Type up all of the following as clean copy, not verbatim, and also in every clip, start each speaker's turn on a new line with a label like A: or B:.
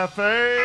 A: Cafe.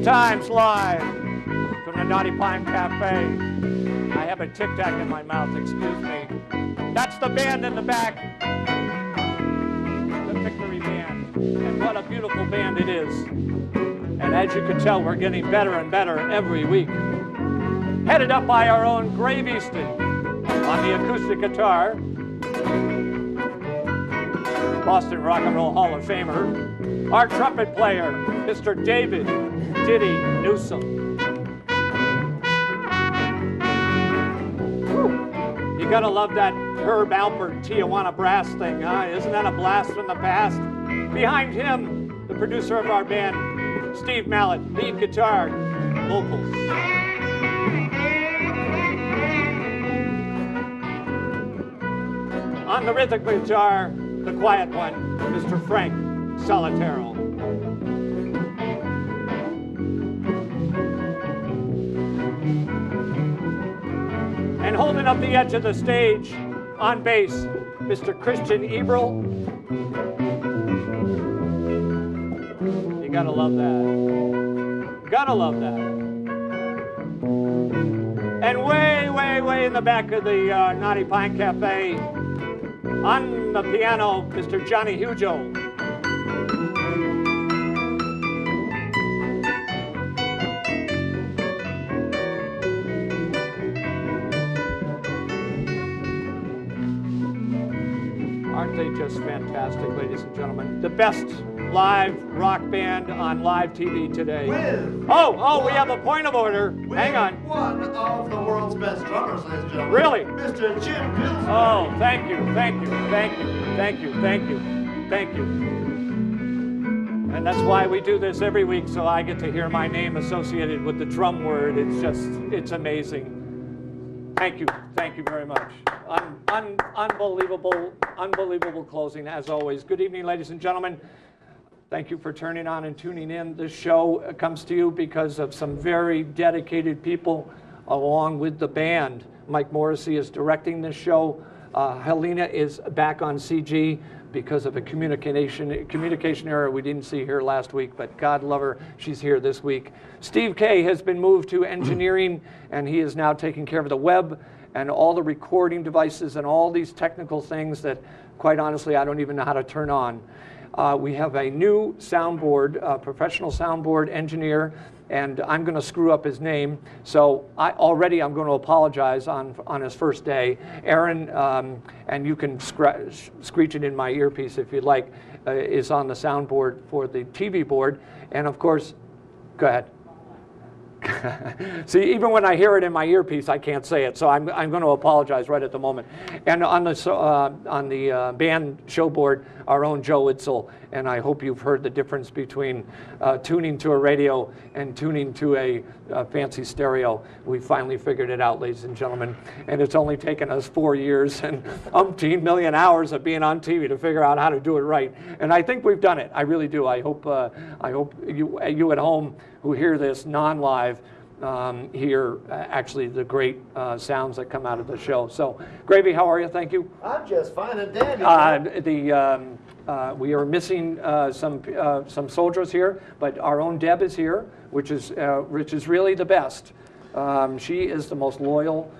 A: Times live from the Naughty Pine Cafe. I have a Tic Tac in my mouth, excuse me. That's the band in the back, the Victory Band. And what a beautiful band it is. And as you can tell, we're getting better and better every week. Headed up by our own Grave Easton on the acoustic guitar, Boston Rock and Roll Hall of Famer. Our trumpet player, Mr. David Diddy Newsom. Whew. You gotta love that Herb Alpert Tijuana brass thing, huh? Isn't that a blast from the past? Behind him, the producer of our band, Steve Mallett, lead guitar, vocals. On the rhythm guitar, the quiet one, Mr. Frank Solitero. And holding up the edge of the stage on bass, Mr. Christian Eberl. You gotta love that. Gotta love that. And way, way, way in the back of the Naughty Pine Cafe, on the piano, Mr. Johnny Hujo. Aren't they just fantastic, ladies and gentlemen? The best live rock band on live TV today. We have a point of order. Hang on.
B: One of the world's best drummers, ladies and gentlemen.
A: Really?
B: Mr. JimPillsbury.
A: Oh, thank you, thank you, thank you, thank you, thank you, thank you. And that's why we do this every week, so I get to hear my name associated with the drum word. It's amazing. Thank you very much. Unbelievable closing, as always. Good evening, ladies and gentlemen. Thank you for turning on and tuning in. This show comes to you because of some very dedicated people along with the band. Mike Morrissey is directing this show. Helena is back on CG because of a communication error we didn't see here last week, but God love her, she's here this week. Steve Kay has been moved to engineering, and he is now taking care of the web and all the recording devices and all these technical things that, quite honestly, I don't even know how to turn on. We have a new soundboard, professional soundboard engineer, and I'm going to screw up his name. So I'm going to apologize on his first day. Aaron, and you can screech it in my earpiece if you'd like, is on the soundboard for the TV board. And of course, go ahead. See, even when I hear it in my earpiece, I can't say it, so I'm going to apologize right at the moment. And on the band show board, our own Joe Itzel, and I hope you've heard the difference between tuning to a radio and tuning to a fancy stereo. We finally figured it out, ladies and gentlemen, and it's only taken us 4 years and umpteen million hours of being on TV to figure out how to do it right. And I think we've done it. I really do. I hope you at home who hear this non-live hear actually the great sounds that come out of the show. So, Gravy, how are you? Thank you.
B: I'm just fine and dandy.
A: We are missing some soldiers here, but our own Deb is here, which is really the best. She is the most loyal,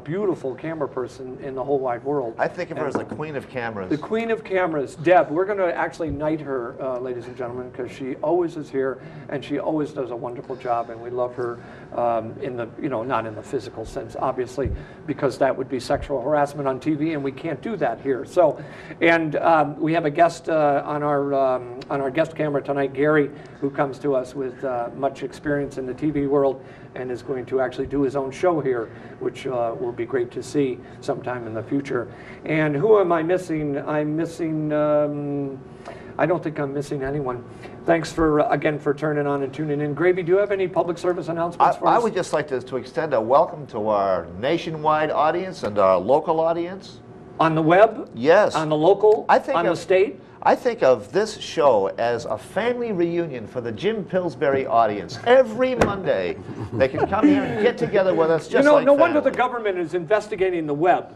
A: beautiful camera person in the whole wide world.
B: I think of her as the queen of cameras.
A: The queen of cameras, Deb. We're going to actually knight her, ladies and gentlemen, because she always is here and she always does a wonderful job, and we love her in the, not in the physical sense, obviously, because that would be sexual harassment on TV, and we can't do that here. So, and we have a guest on our guest camera tonight, Gary, who comes to us with much experience in the TV world and is going to actually do his own show here, which will be great to see sometime in the future. And who am I missing? I'm missing, I don't think I'm missing anyone. Thanks for, again, for turning on and tuning in. Gravy, do you have any public service announcements for us?
B: I would just like to extend a welcome to our nationwide audience and our local audience.
A: On the web?
B: Yes.
A: On the local? On the state?
B: I think of this show as a family reunion for the Jim Pillsbury audience. Every Monday, they can come here and get together with us just like
A: no
B: family.
A: wonder the government is investigating the web.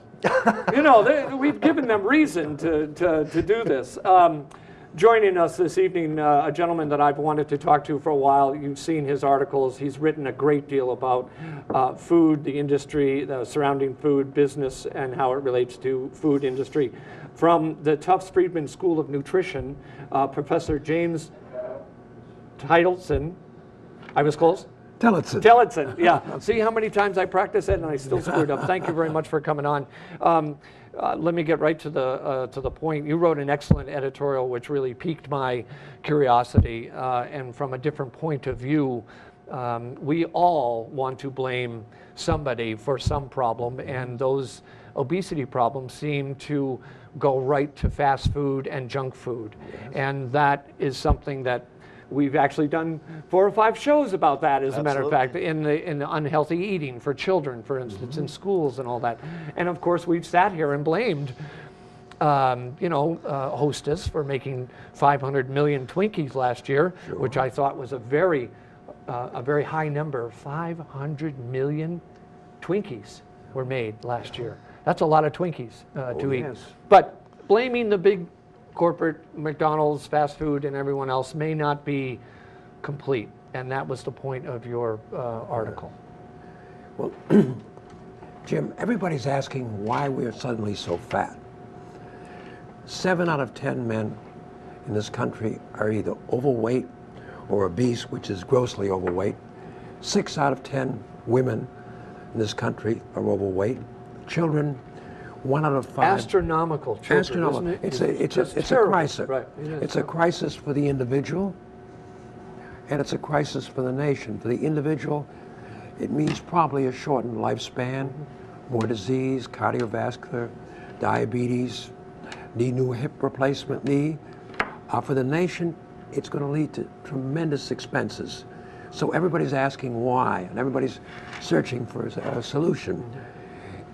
A: We've given them reason to do this. Joining us this evening, a gentleman that I've wanted to talk to for a while. You've seen his articles. He's written a great deal about food, the industry, the surrounding food business, and how it relates to food industry. From the Tufts Friedman School of Nutrition, Professor James Titleson. I was close? Tillotson, yeah. See how many times I practiced it and I still screwed up. Thank you very much for coming on. Let me get right to the point. You wrote an excellent editorial which really piqued my curiosity, and from a different point of view, we all want to blame somebody for some problem, and those obesity problems seem to go right to fast food and junk food. Yes. And that is something that we've actually done 4 or 5 shows about that, as a matter of fact, in the unhealthy eating for children, for instance, in schools and all that. And of course, we've sat here and blamed, Hostess for making 500 million Twinkies last year, sure, which I thought was a very high number. 500 million Twinkies were made last year. That's a lot of Twinkies to eat. Yes. But blaming the big corporate McDonald's, fast food, and everyone else may not be complete, and that was the point of your article.
C: Well, Jim, everybody's asking why we're suddenly so fat. 7 out of 10 men in this country are either overweight or obese, which is grossly overweight. 6 out of 10 women in this country are overweight. Children, 1 out of 5.
A: Astronomical children,
C: astronomical.
A: Isn't it?
C: It's a crisis.
A: Right.
C: It's a crisis for the individual, and it's a crisis for the nation. For the individual, it means probably a shortened lifespan, more disease, cardiovascular, diabetes, new hip replacement knee. For the nation, it's going to lead to tremendous expenses. So everybody's asking why, and everybody's searching for a solution.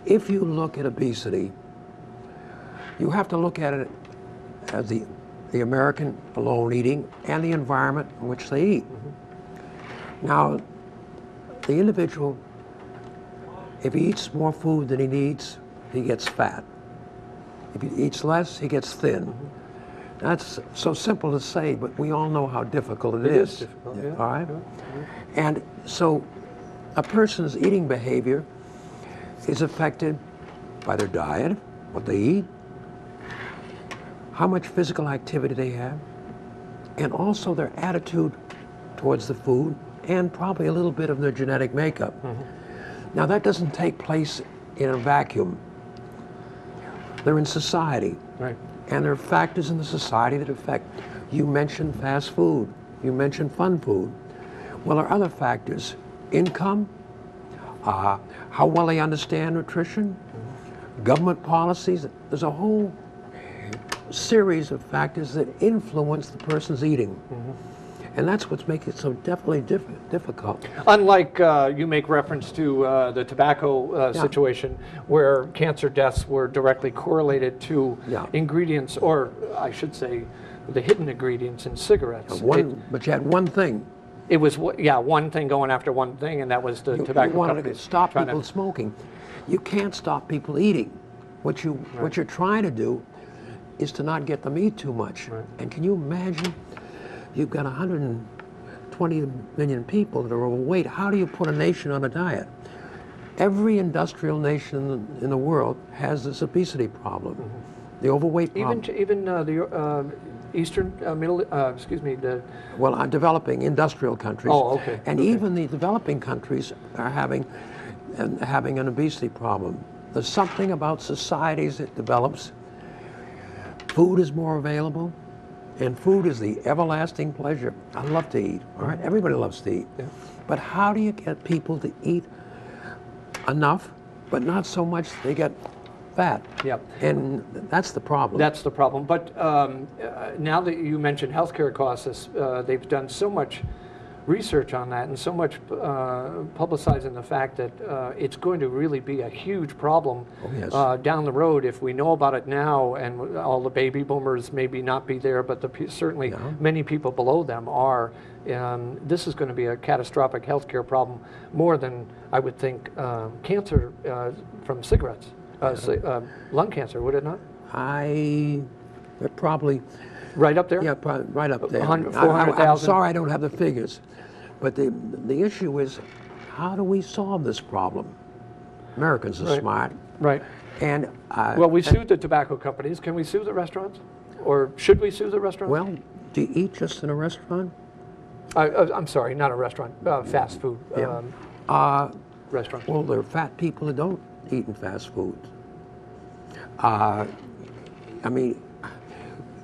C: If you look at obesity, you have to look at it as the American alone eating and the environment in which they eat. Now, the individual, if he eats more food than he needs, he gets fat. If he eats less, he gets thin. That's so simple to say, but we all know how difficult it is.
A: It is difficult, yeah.
C: All right? And so a person's eating behavior is affected by their diet, what they eat, how much physical activity they have, and also their attitude towards the food, and probably a little bit of their genetic makeup. Now, that doesn't take place in a vacuum. They're in society. Right. And there are factors in the society that affect. You mentioned fast food. You mentioned fun food. Well, there are other factors. Income, how well they understand nutrition, government policies. There's a whole series of factors that influence the person's eating. And that's what's making it so definitely difficult.
A: Unlike you make reference to the tobacco situation, where cancer deaths were directly correlated to ingredients, or I should say, the hidden ingredients in cigarettes.
C: But you had one thing.
A: It was, one thing going after one thing, and that was the tobacco
C: You wanted
A: companies
C: to stop people smoking. You can't stop people eating. What you're trying to do is to not get them eat too much. Right. And can you imagine? You've got 120 20 million people that are overweight. How do you put a nation on a diet? Every industrial nation in the world has this obesity problem, the overweight problem.
A: Even the Eastern,
C: Developing industrial countries.
A: Oh, okay.
C: And
A: okay.
C: even the developing countries are having an obesity problem. There's something about societies that develops. Food is more available, and food is the everlasting pleasure. I love to eat, all right? Everybody loves to eat.
A: Yeah.
C: But how do you get people to eat enough, but not so much they get fat?
A: Yeah.
C: And that's the problem.
A: That's the problem. But now that you mentioned healthcare costs, they've done so much research on that and so much publicizing the fact that it's going to really be a huge problem down the road if we know about it now, and all the baby boomers maybe not be there, but certainly many people below them are. This is going to be a catastrophic healthcare problem, more than I would think cancer from cigarettes, lung cancer, would it not?
C: Probably.
A: Right up there?
C: Yeah, right up there.
A: 400,000?
C: I'm sorry I don't have the figures. But the issue is, how do we solve this problem? Americans are smart.
A: Right.
C: And
A: well, we sued the tobacco companies. Can we sue the restaurants? Or should we sue the restaurants?
C: Well, do you eat just in a restaurant?
A: I'm sorry, not a restaurant, fast food restaurant.
C: Well, there are fat people that don't eat in fast food.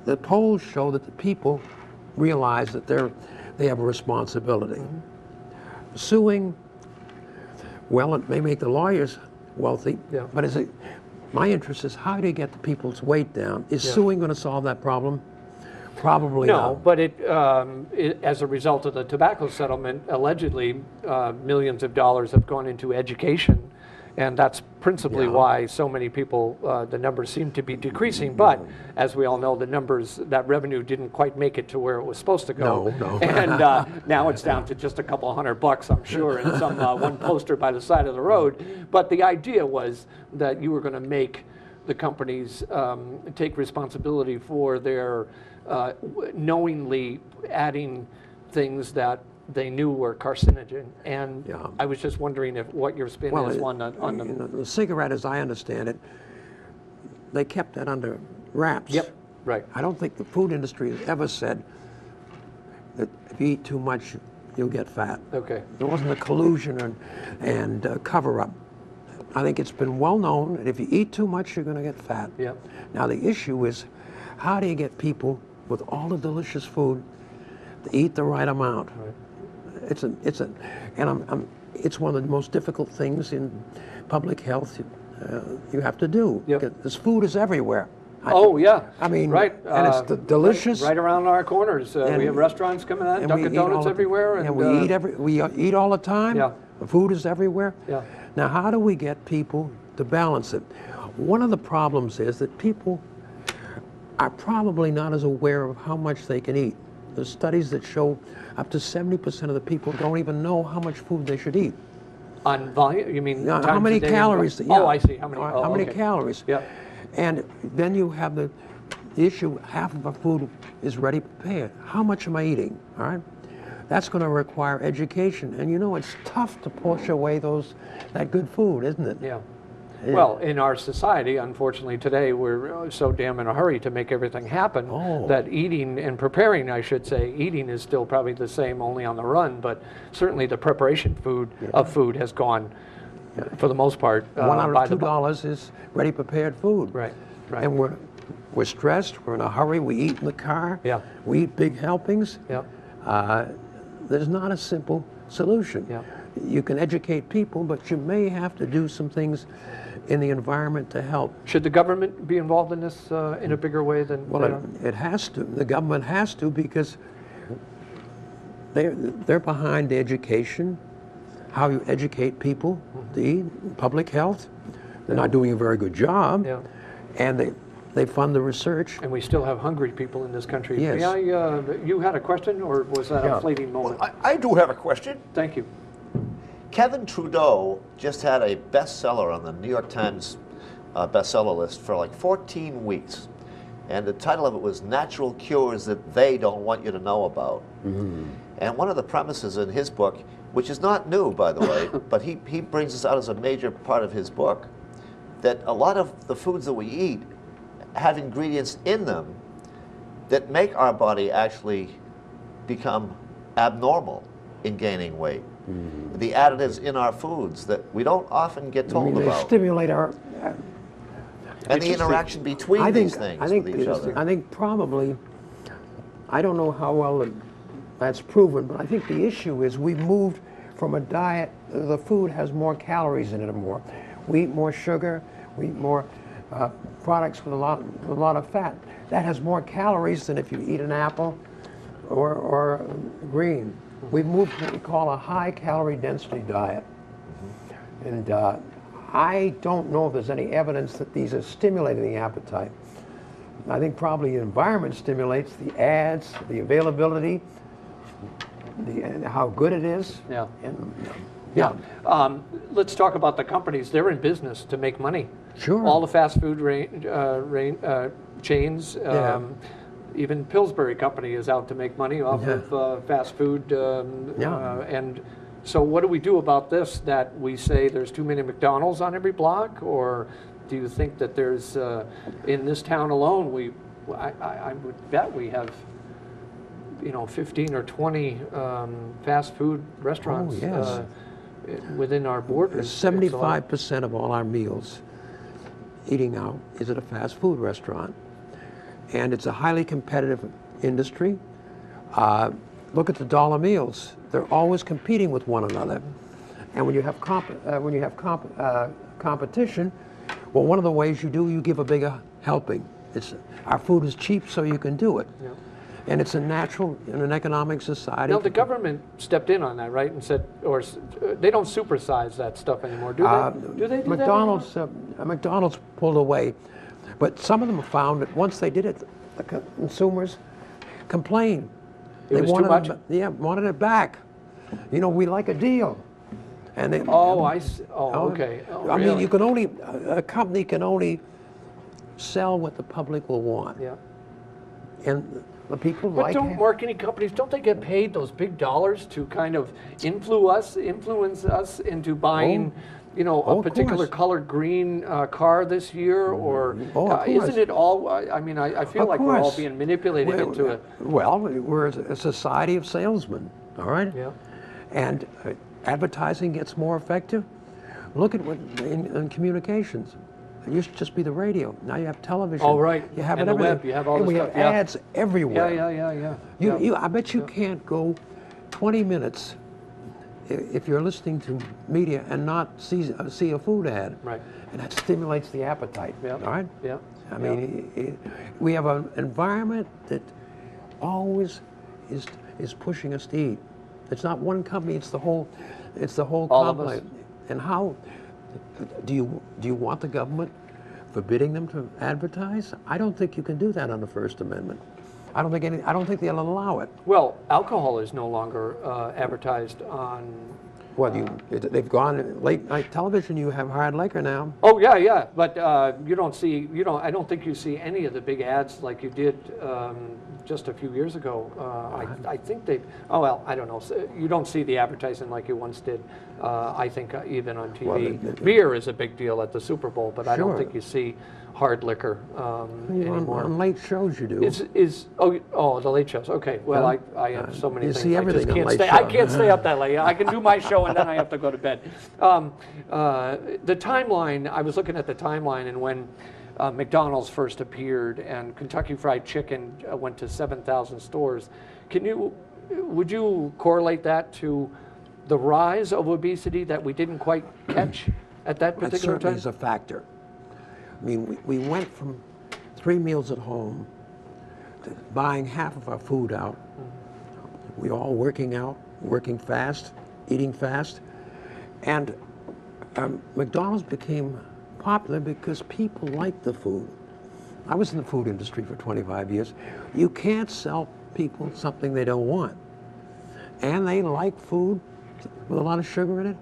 C: The polls show that the people realize that they have a responsibility. Suing, well, it may make the lawyers wealthy, but my interest is, how do you get the people's weight down? Is suing going to solve that problem? Probably
A: no,
C: not.
A: But as a result of the tobacco settlement, allegedly millions of dollars have gone into education, and that's principally why so many people, the numbers seem to be decreasing. But as we all know, the numbers, that revenue didn't quite make it to where it was supposed to go.
C: No.
A: And now it's down to just a couple of $100, I'm sure, and some one poster by the side of the road. But the idea was that you were going to make the companies take responsibility for their knowingly adding things that they knew were carcinogen, and I was just wondering what your spin is on
C: the cigarette, as I understand it, they kept that under wraps.
A: Yep, right.
C: I don't think the food industry has ever said that if you eat too much, you'll get fat.
A: Okay.
C: There wasn't a collusion and cover-up. I think it's been well known that if you eat too much, you're going to get fat.
A: Yep.
C: Now the issue is, how do you get people with all the delicious food to eat the right amount? Right. It's one of the most difficult things in public health you have to do.
A: Yep.
C: This food is everywhere.
A: I mean, right.
C: And it's delicious.
A: Right around our corners. We have restaurants coming out, Dunkin' Donuts everywhere.
C: And we eat all the time.
A: Yeah.
C: The food is everywhere.
A: Yeah.
C: Now, how do we get people to balance it? One of the problems is that people are probably not as aware of how much they can eat. There's studies that show up to 70% of the people don't even know how much food they should eat.
A: On volume? You mean
C: how many calories?
A: Oh, I see. How
C: many calories?
A: Yeah.
C: And then you have the issue, half of our food is ready prepared. How much am I eating? All right? That's going to require education. And it's tough to push away that good food, isn't it?
A: Yeah. Well, in our society, unfortunately, today, we're so damn in a hurry to make everything happen that eating and preparing, I should say, eating is still probably the same, only on the run, but certainly the preparation of food has gone, for the most part,
C: $1 out of $2 is ready prepared food.
A: Right.
C: And we're stressed, we're in a hurry, we eat in the car,
A: Yeah.
C: we eat big helpings.
A: Yeah.
C: There's not a simple solution.
A: Yeah.
C: You can educate people, but you may have to do some things in the environment to help.
A: Should the government be involved in this in a bigger way than?
C: Well, it has to. The government has to, because they're behind the education, how you educate people to eat, public health. They're not doing a very good job, and they fund the research.
A: And we still have hungry people in this country.
C: Yes.
A: You had a question, or was that a fleeting moment?
B: Well, I do have a question.
A: Thank you.
B: Kevin Trudeau just had a bestseller on the New York Times bestseller list for like 14 weeks. And the title of it was Natural Cures That They Don't Want You to Know About. And one of the premises in his book, which is not new, by the way, but he brings this out as a major part of his book, that a lot of the foods that we eat have ingredients in them that make our body actually become abnormal in gaining weight. The additives in our foods that we don't often get told
C: They
B: about.
C: stimulate our.
B: And the interaction between these things with each other.
C: I think probably, I don't know how well that's proven, but I think the issue is we've moved from a diet, the food has more calories in it or more. We eat more sugar, we eat more products with a lot of fat. That has more calories than if you eat an apple or green. We've moved to what we call a high calorie density diet. And I don't know if there's any evidence that these are stimulating the appetite. I think probably the environment stimulates the ads, the availability, and how good it is.
A: Yeah.
C: And,
A: Let's talk about the companies. They're in business to make money.
C: Sure.
A: All the fast food chains, even Pillsbury Company is out to make money off of fast food. And so what do we do about this, that we say there's too many McDonald's on every block? Or do you think that there's, in this town alone, I would bet we have 15 or 20 fast food restaurants within our borders.
C: 75% of all our meals eating out is at a fast food restaurant. And it's a highly competitive industry. Look at the dollar meals. They're always competing with one another. And when you have competition, well, one of the ways you give a bigger helping. Our food is cheap, so you can do it. Yeah. And it's a natural in an economic society.
A: Now, the government stepped in on that, right, and said, or they don't supersize that stuff anymore, do they? Do they do
C: McDonald's, McDonald's pulled away, but some of them found that once they did it, the consumers complained.
A: They wanted too much?
C: Wanted it back. We like a deal. And they,
A: okay. Oh,
C: I
A: really?
C: mean, you can only, a company can only sell what the public will want.
A: Yeah.
C: And the people
A: but
C: like
A: don't marketing companies, don't they get paid those big dollars to kind of influence us into buying, a particular colored green car this year? Or isn't it all, I feel like we're all being manipulated into it.
C: Well, we're a society of salesmen, all right?
A: Yeah.
C: And advertising gets more effective. Look at what in communications. It used to just be the radio. Now you have television.
A: Oh, right.
C: You have
A: and the web. You have all
C: and
A: this
C: we
A: stuff.
C: have ads everywhere.
A: Yeah.
C: I bet you can't go 20 minutes if you're listening to media and not see a food ad.
A: Right.
C: And that stimulates the appetite.
A: Yeah.
C: All right?
A: Yeah.
C: I mean, we have an environment that always is pushing us to eat. It's not one company, it's the whole
A: all of
C: complex.
A: us.
C: And how do you want the government forbidding them to advertise? I don't think you can do that on the First Amendment. I don't think they'll allow it.
A: Well, alcohol is no longer advertised on.
C: Well, they've gone late night television. You have hard liquor now.
A: Oh yeah, but you don't see. I don't think you see any of the big ads like you did just a few years ago. I think they. Oh well, I don't know. You don't see the advertising like you once did. I think even on TV, beer is a big deal at the Super Bowl, but I don't think you see hard liquor anymore.
C: On late shows you do.
A: The late shows. Okay. Well, I have so many
C: you
A: things.
C: See everything
A: I just can't
C: on
A: stay.
C: late
A: I
C: show.
A: can't stay up that late. I can do my show and then I have to go to bed. The timeline. I was looking at the timeline, and when McDonald's first appeared and Kentucky Fried Chicken went to 7,000 stores, would you correlate that to the rise of obesity that we didn't quite catch at that particular
C: That certainly
A: time?
C: is a factor. I mean, we went from 3 meals at home to buying half of our food out. We all working out, working fast, eating fast. And McDonald's became popular because people liked the food. I was in the food industry for 25 years. You can't sell people something they don't want. And they like food with a lot of sugar in it,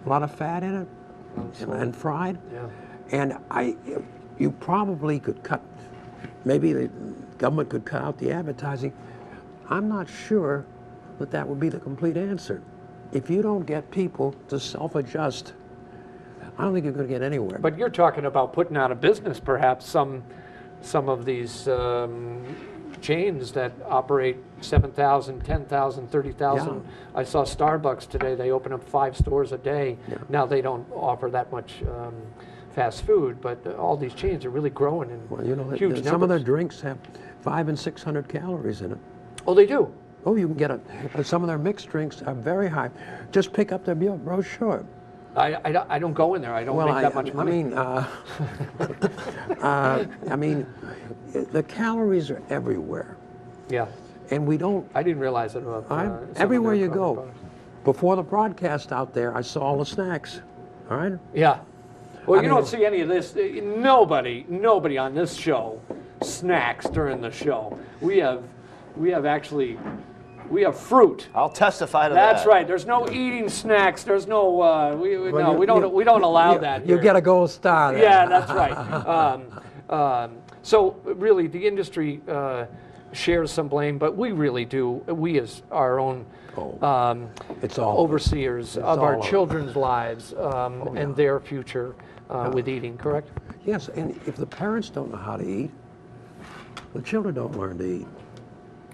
C: a lot of fat in it, and fried.
A: Yeah.
C: And you probably could cut maybe the government could cut out the advertising. I'm not sure that that would be the complete answer. If you don't get people to self-adjust, I don't think you're going to get anywhere.
A: But you're talking about putting out of business perhaps some of these chains that operate 7,000, 10,000, 30,000.
C: Yeah.
A: I saw Starbucks today, they open up 5 stores a day.
C: Yeah.
A: Now they don't offer that much fast food, but all these chains are really growing in
C: Well, you know,
A: huge numbers.
C: some of their drinks have 500 and 600 calories in it.
A: Oh, they do?
C: Oh, you can get some of their mixed drinks are very high. Just pick up their brochure.
A: I don't go in there. I don't make that much money.
C: I mean, the calories are everywhere,
A: Yeah.
C: and we don't.
A: I didn't realize it about
C: Everywhere you go. Before the broadcast out there, I saw all the snacks. All right.
A: Yeah. Well,
C: I
A: you
C: mean-
A: don't see any of this. Nobody on this show snacks during the show. We have fruit.
B: I'll testify to that.
A: That's right. There's no eating snacks. There's no. We don't allow that.
C: You
A: here.
C: get a gold star there.
A: Yeah, that's right. So really, the industry shares some blame, but we really do. We as our own
C: It's all
A: overseers of
C: all
A: our
C: over.
A: children's lives and their future with eating, correct?
C: Yes, and if the parents don't know how to eat, the children don't learn to eat.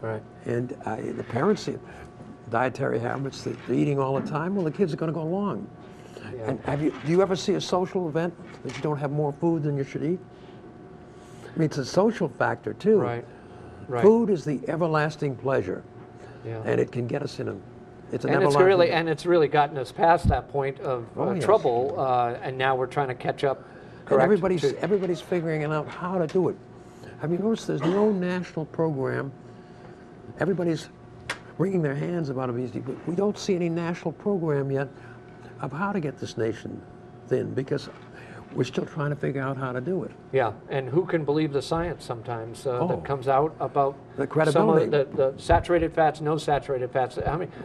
A: Right.
C: And the parents, dietary habits, they're eating all the time. Well, the kids are going to go along.
A: Yeah.
C: And do you ever see a social event that you don't have more food than you should eat? I mean, it's a social factor too.
A: Right. Right.
C: Food is the everlasting pleasure,
A: Yeah.
C: and it can get us in it's an
A: And
C: everlasting.
A: it's really gotten us past that point of
C: Yes.
A: trouble, and now we're trying to catch up.
C: And
A: Correct.
C: everybody's figuring out how to do it. Have you noticed there's no national program? Everybody's wringing their hands about obesity, but we don't see any national program yet of how to get this nation thin, because we're still trying to figure out how to do it.
A: Yeah, and who can believe the science sometimes
C: Oh.
A: that comes out about
C: The credibility.
A: some of the saturated fats, no saturated fats?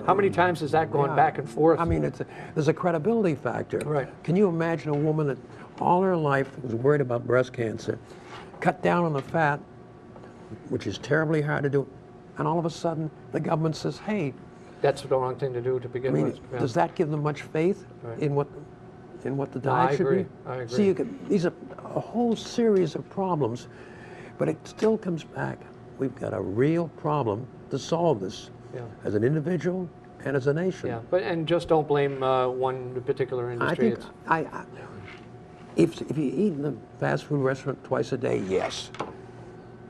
A: How many times is that going
C: Yeah.
A: back and forth?
C: I mean, there's a credibility factor.
A: Right.
C: Can you imagine a woman that all her life was worried about breast cancer, cut down on the fat, which is terribly hard to do, and all of a sudden the government says, hey,
A: That's the wrong thing to do to
C: I
A: begin
C: mean,
A: with. Yeah.
C: does that give them much faith
A: Right.
C: in what the
A: I
C: diet should
A: agree.
C: be?
A: I agree.
C: See, these are a whole series of problems, but it still comes back. We've got a real problem to solve this
A: Yeah.
C: as an individual and as a nation.
A: Yeah, and just don't blame one particular
C: I
A: industry.
C: think if you eat in a fast food restaurant twice a day, yes,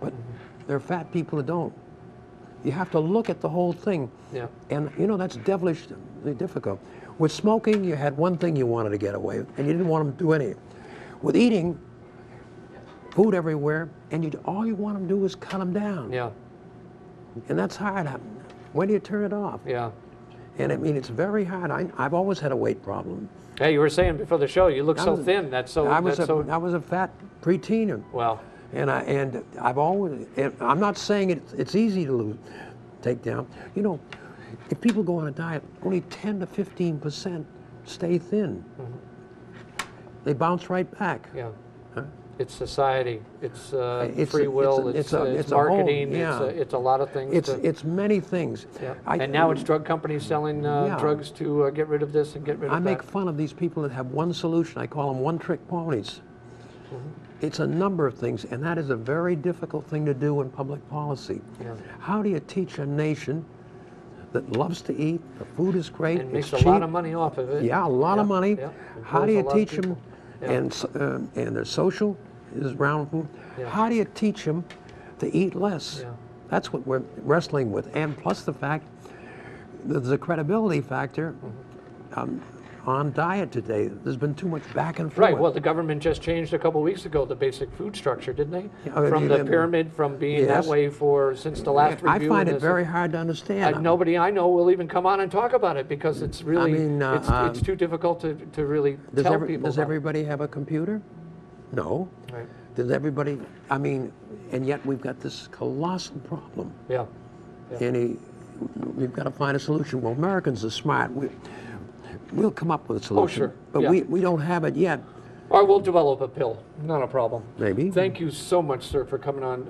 C: but there are fat people that don't. You have to look at the whole thing.
A: Yeah.
C: And you know, that's devilishly difficult. With smoking, you had one thing you wanted to get away with, and you didn't want them to do any. With eating, food everywhere, and all you want them to do is cut them down.
A: Yeah,
C: And that's hard. When do you turn it off?
A: yeah.
C: And I mean, it's very hard. I've always had a weight problem.
A: Hey, you were saying before the show, you look
C: I
A: so
C: was-
A: thin. That's so.
C: I was
A: that's so.
C: I was a fat preteen.
A: Well,
C: And I've always, and I'm not saying it's easy to take down. You know, if people go on a diet, only 10 to 15% stay thin. They bounce right back.
A: yeah.
C: Huh?
A: It's society. It's
C: It's
A: free
C: a-
A: will.
C: it's
A: It's
C: a whole-
A: marketing.
C: yeah.
A: It's a lot of things.
C: It's many things.
A: Yeah. And now it's drug companies selling drugs to get rid of this and get rid of
C: I
A: that.
C: make fun of these people that have one solution. I call them one-trick ponies. It's a number of things, and that is a very difficult thing to do in public policy.
A: Yeah.
C: How do you teach a nation that loves to eat, the food is great,
A: And makes
C: it's
A: a lot
C: cheap,
A: of money off of it.
C: yeah, a lot of money.
A: Yeah.
C: How
A: Employs
C: do
A: a
C: you
A: lot of
C: teach them?
A: people. Yeah.
C: And their social is around food.
A: Yeah.
C: How do you teach them to eat less?
A: Yeah.
C: That's what we're wrestling with, and plus the fact that there's a credibility factor on diet today. There's been too much back and forth.
A: Right. Well, the government just changed a couple weeks ago the basic food structure, didn't they?
C: Yeah,
A: From the
C: yeah.
A: pyramid, from being
C: Yes.
A: that way since the last review.
C: I find
A: and
C: it
A: this-
C: very hard to understand.
A: Nobody I know will even come on and talk about it because it's really
C: mean,
A: it's too difficult to really tell people.
C: Does
A: about.
C: everybody have a computer? No.
A: Right.
C: Does everybody, I mean, and yet we've got this colossal problem.
A: Yeah.
C: And we've got to find a solution. Well, Americans are smart. We'll come up with a solution.
A: sure.
C: But
A: Yeah.
C: we don't have it yet.
A: All Or we'll develop a pill. Not a problem.
C: Maybe.
A: Thank you so much, sir, for coming on.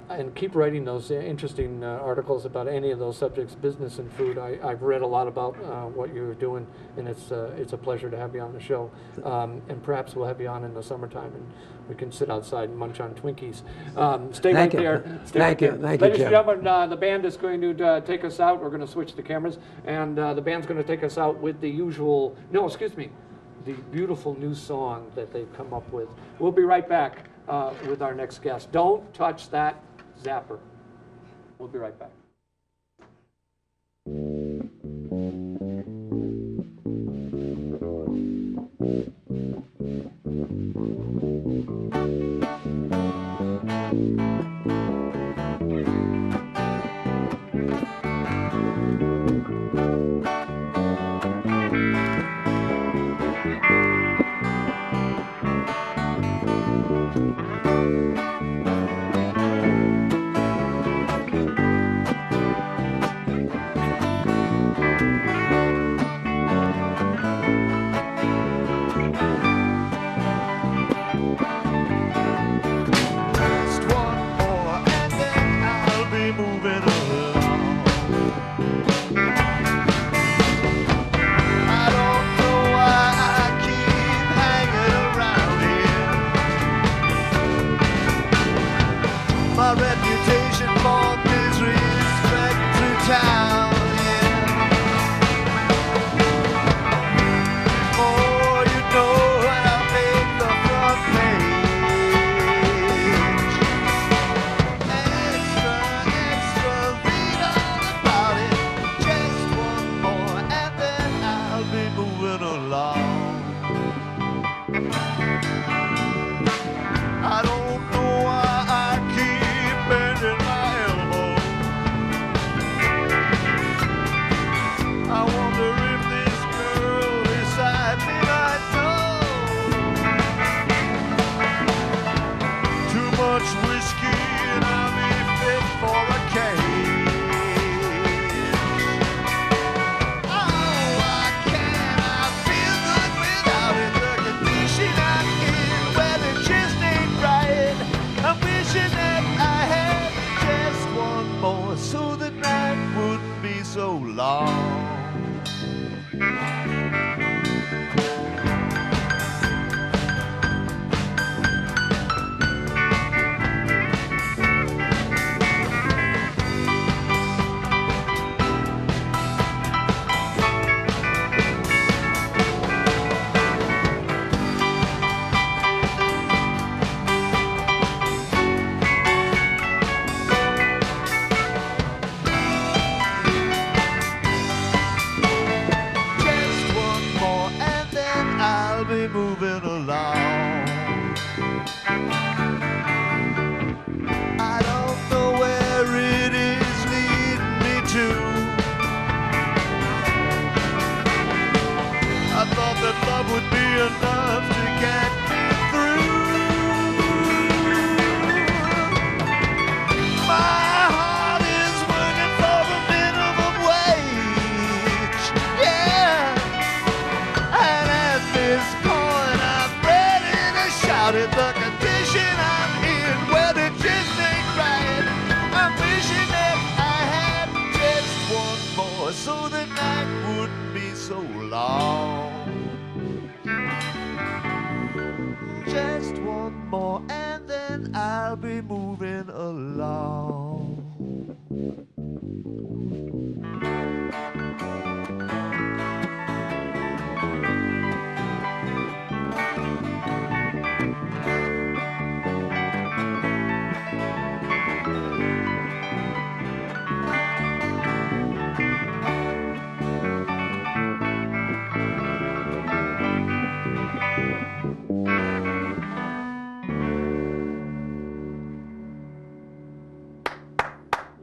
A: And keep writing those interesting articles about any of those subjects, business and food. I've read a lot about what you're doing, and it's a pleasure to have you on the show. And perhaps we'll have you on in the summertime, and we can sit outside and munch on Twinkies. Stay right there.
C: Thank you. Thank you,
A: Ladies and
C: Jim.
A: gentlemen, the band is going to take us out. We're going to switch the cameras, and the band's going to take us out with the usual, no, excuse me, the beautiful new song that they've come up with. We'll be right back with our next guest. Don't touch that zapper. We'll be right back.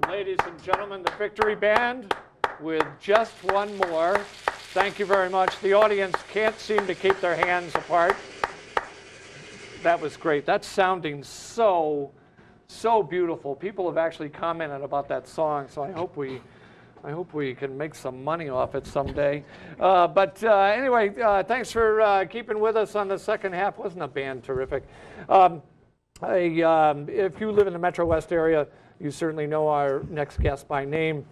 A: Ladies and gentlemen, the Victory Band with Just One More. Thank you very much. The audience can't seem to keep their hands apart. That was great. That's sounding so beautiful. People have actually commented about that song, so I hope we I hope we can make some money off it someday. But anyway, thanks for keeping with us on the second half. Wasn't a band terrific? If you live in the Metro West area, you certainly know our next guest by name.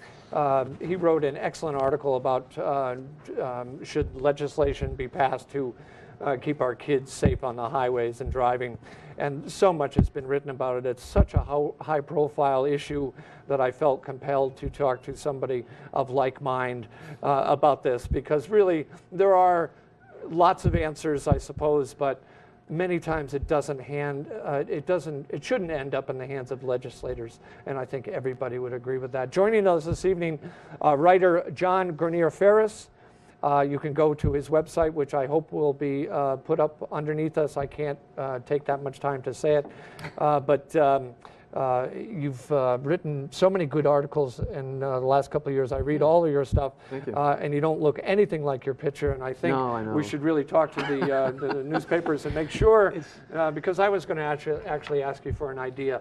A: He wrote an excellent article about should legislation be passed to keep our kids safe on the highways and driving. And so much has been written about it. It's such a high-profile issue that I felt compelled to talk to somebody of like mind about this, because really there are lots of answers, I suppose, but many times it shouldn't end up in the hands of legislators, and I think everybody would agree with that. Joining us this evening, writer John Grenier-Ferris. You can go to his website, which I hope will be put up underneath us. I can't take that much time to say it, but you've written so many good articles in the last couple of years. I read all of your stuff.
D: Thank you.
A: And you don't look anything like your picture, and I think we should really talk to the newspapers and make sure, because I was going to actually ask you for an ID.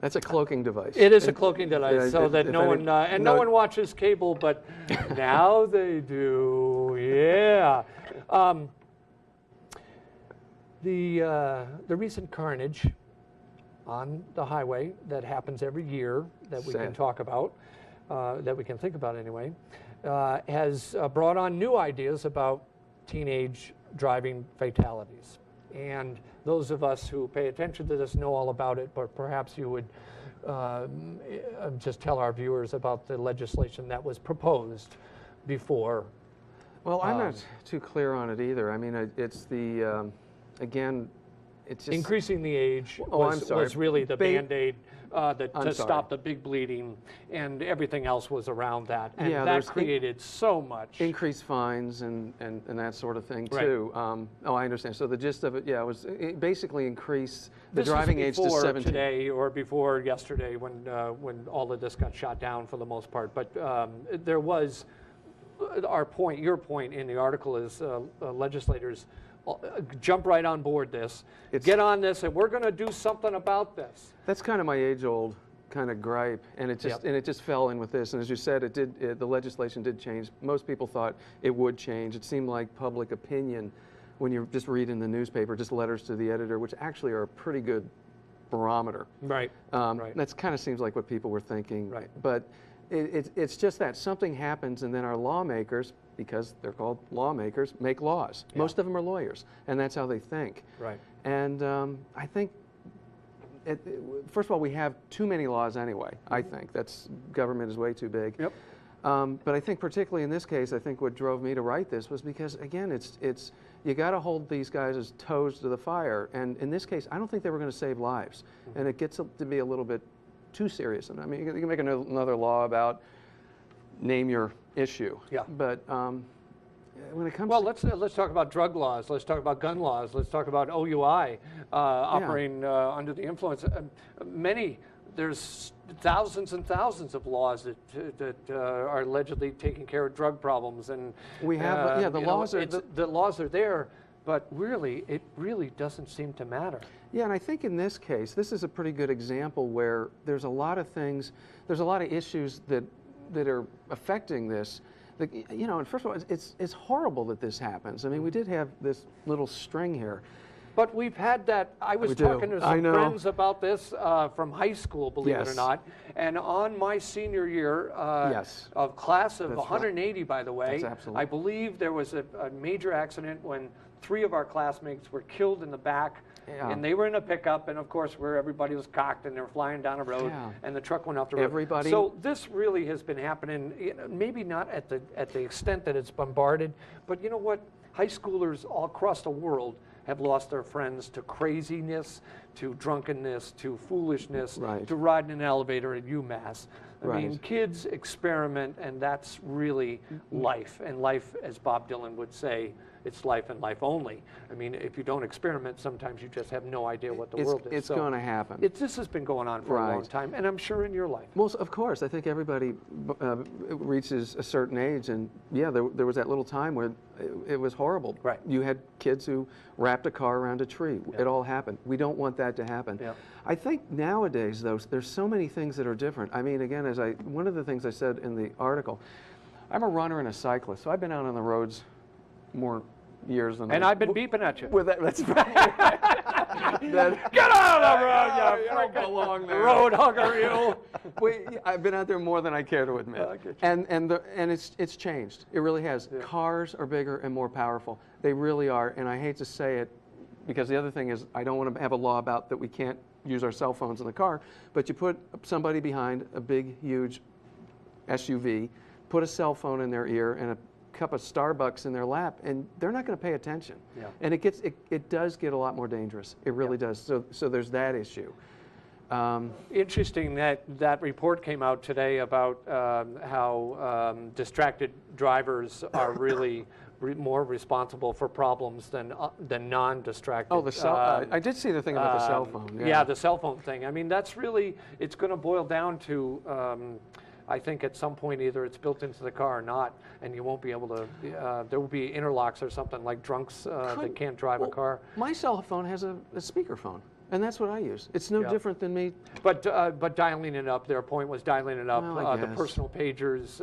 D: That's a cloaking device.
A: It is a cloaking device, so that no one watches cable, but now they do. Yeah. The recent carnage on the highway that happens every year that we can talk about, that we can think about anyway, has brought on new ideas about teenage driving fatalities. And those of us who pay attention to this know all about it, but perhaps you would just tell our viewers about the legislation that was proposed before.
D: Well, I'm not too clear on it either. I mean, it's the, again, it's just...
A: Increasing the age was really the Band-Aid to stop the big bleeding, and everything else was around that. And that created so much.
D: Increased fines and that sort of thing, too. I understand. So the gist of it, was basically increase the driving age to 17.
A: Today or before yesterday when all of this got shot down for the most part. But there was, your point in the article is legislators jump right on board this, get on this, and we're going to do something about this.
D: That's kind of my age-old kind of gripe, and it just fell in with this. And as you said, the legislation did change. Most people thought it would change. It seemed like public opinion, when you just read in the newspaper, just letters to the editor, which actually are a pretty good barometer.
A: Right.
D: That kind of seems like what people were thinking.
A: Right.
D: But it's just that something happens, and then our lawmakers, because they're called lawmakers, make laws. Yeah. Most of them are lawyers, and that's how they think.
A: Right.
D: And I think, first of all, we have too many laws anyway, I think. Government is way too big.
A: Yep.
D: But I think particularly in this case, I think what drove me to write this was because, again, you got to hold these guys as toes to the fire. And in this case, I don't think they were going to save lives. And it gets to be a little bit too serious. I mean, you can make another law about name your issue.
A: Yeah.
D: But when it comes
A: let's talk about drug laws. Let's talk about gun laws. Let's talk about OUI operating under the influence. There's thousands and thousands of laws that are allegedly taking care of drug problems, and
D: we have the
A: laws are there, but really it really doesn't seem to matter.
D: Yeah, and I think in this case, this is a pretty good example where there's a lot of things, there's a lot of issues that are affecting this. And first of all, it's horrible that this happens. I mean, we did have this little string here.
A: But we've had that. I was talking to some friends about this from high school, believe it or not. And on my senior year of class of 180, by the way, I believe there was a major accident when 3 of our classmates were killed in the back. Yeah. And they were in a pickup, and of course, where everybody was cocked, and they were flying down a road, and the truck went off the road. So this really has been happening, maybe not at the extent that it's bombarded, but you know what? High schoolers all across the world have lost their friends to craziness, to drunkenness, to foolishness, to riding an elevator at UMass. I mean, kids experiment, and that's really life. And life, as Bob Dylan would say, it's life and life only. I mean, if you don't experiment, sometimes you just have no idea what the world is.
D: It's going to happen.
A: This has been going on for a long time, and I'm sure in your life.
D: Well, of course, I think everybody reaches a certain age, and yeah, there was that little time where it was horrible.
A: Right.
D: You had kids who wrapped a car around a tree. It all happened. We don't want that to happen.
A: Yeah.
D: I think nowadays, though, there's so many things that are different. I mean, again, one of the things I said in the article, I'm a runner and a cyclist, so I've been out on the roads more years than
A: And I've been beeping at you.
D: With that, that's right.
A: Get out of the road, you
D: don't belong there.
A: road hugger, you.
D: I've been out there more than I care to admit, and it's changed. It really has. Yeah. Cars are bigger and more powerful. They really are, and I hate to say it, because the other thing is I don't want to have a law about that we can't use our cell phones in the car. But you put somebody behind a big, huge SUV, put a cell phone in their ear, and a cup of Starbucks in their lap, and they're not going to pay attention. Yeah. And it does get a lot more dangerous. It really does. So there's that issue.
A: Interesting that report came out today about how distracted drivers are really more responsible for problems than non-distracted.
D: Oh, the cell. I did see the thing about the cell phone.
A: Yeah, the cell phone thing. I mean, that's really, it's going to boil down to. I think at some point either it's built into the car or not, and you won't be able to, there will be interlocks or something like drunks that can't drive a car.
D: My cell phone has a speakerphone, and that's what I use. It's no different than me.
A: But dialing it up, their point was dialing it up,
D: well,
A: the personal pagers,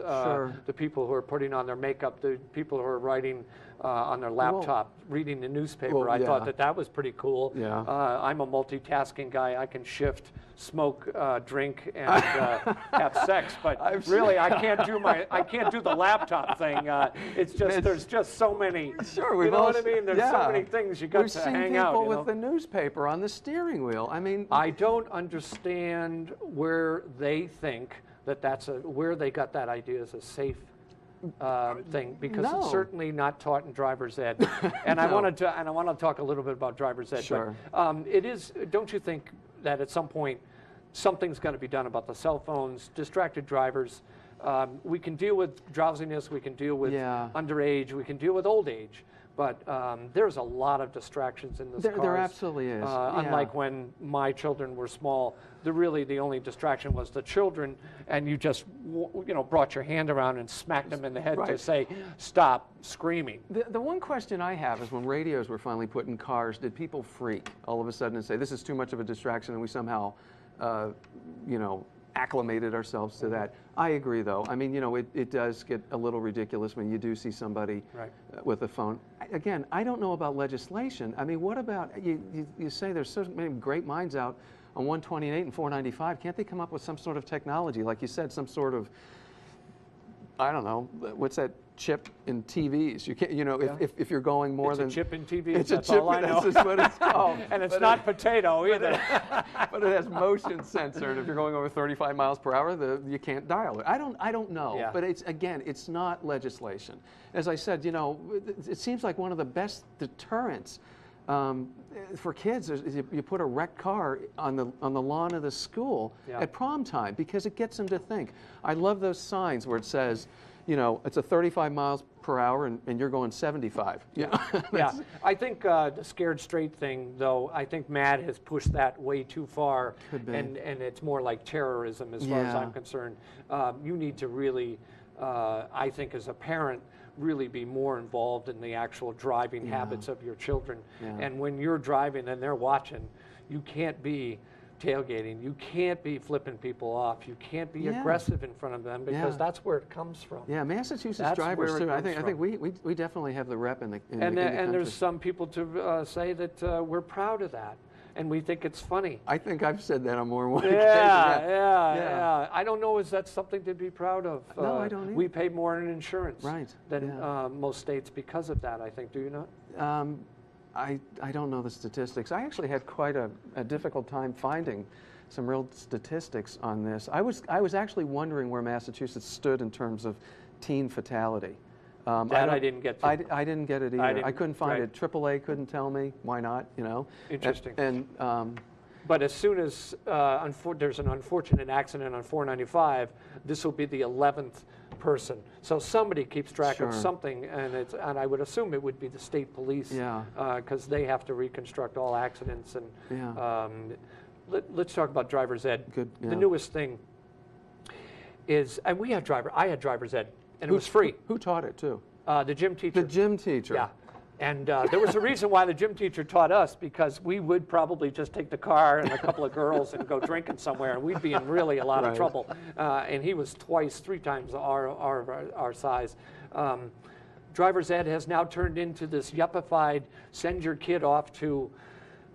A: the people who are putting on their makeup, the people who are writing on their laptop, reading the newspaper. I thought that was pretty cool. Yeah. I'm a multitasking guy. I can shift, smoke, drink, and have sex. But really, I can't do the laptop thing. It's just there's just so many.
D: Sure,
A: you know what I mean? There's so many things you got to hang out.
D: We've seen people with the newspaper on the steering wheel. I mean,
A: I don't understand where they think where they got that idea as a safe thing, because it's certainly not taught in driver's ed. And I want to talk a little bit about driver's ed.
D: Sure.
A: But, it is. Don't you think that at some point something's got to be done about the cell phones, distracted drivers? We can deal with drowsiness. We can deal with underage. We can deal with old age. But there's a lot of distractions in this car.
D: There absolutely is.
A: Unlike when my children were small, the only distraction was the children, and you just brought your hand around and smacked them in the head to say, stop screaming.
D: The one question I have is when radios were finally put in cars, did people freak all of a sudden and say, this is too much of a distraction, and we somehow, acclimated ourselves to that? I agree, though. I mean, it does get a little ridiculous when you do see somebody with a phone. Again, I don't know about legislation. I mean, what about, you say there's so many great minds out on 128 and 495. Can't they come up with some sort of technology, like you said, some sort of, I don't know, what's that chip in TVs? You can't, if you're going more than...
A: It's a chip in TVs,
D: it's
A: that's
D: a chip,
A: all I know.
D: That's what it's called.
A: And it's not potato either.
D: But it has motion sensor, and if you're going over 35 miles per hour, you can't dial it. I don't know, but it's not legislation. As I said, it seems like one of the best deterrents for kids is you put a wrecked car on the lawn of the school at prom time, because it gets them to think. I love those signs where it says, it's a 35 miles per hour and you're going 75. Yeah.
A: I think the scared straight thing, though, I think Matt has pushed that way too far.
D: Could be.
A: And it's more like terrorism as far as I'm concerned. You need to really, I think as a parent, really be more involved in the actual driving habits of your children. And when you're driving and they're watching, you can't be tailgating. You can't be flipping people off. You can't be aggressive in front of them, because that's where it comes from.
D: Yeah, Massachusetts drivers too. I think we definitely have the rep in the
A: and
D: country.
A: There's some people to say that we're proud of that, and we think it's funny.
D: I think I've said that on more than one occasion.
A: Yeah. I don't know. Is that something to be proud of?
D: No, I don't either.
A: We pay more in insurance
D: than
A: most states because of that, I think. Do you not?
D: I don't know the statistics. I actually had quite a difficult time finding some real statistics on this. I was actually wondering where Massachusetts stood in terms of teen fatality.
A: I didn't get to.
D: I didn't get it either. I couldn't find it. AAA couldn't tell me. Why not?
A: Interesting.
D: And
A: But as soon as there's an unfortunate accident on 495, this will be the 11th person. So somebody keeps track of something, and I would assume it would be the state police, because they have to reconstruct all accidents. And let's talk about driver's ed.
D: Good. Yeah.
A: The newest thing is, and I had driver's ed, and it was free.
D: Who taught it too?
A: The gym teacher.
D: The gym teacher.
A: Yeah. And there was a reason why the gym teacher taught us, because we would probably just take the car and a couple of girls and go drinking somewhere, and we'd be in really a lot of trouble. And he was three times our size. Driver's ed has now turned into this yuppified, send your kid off to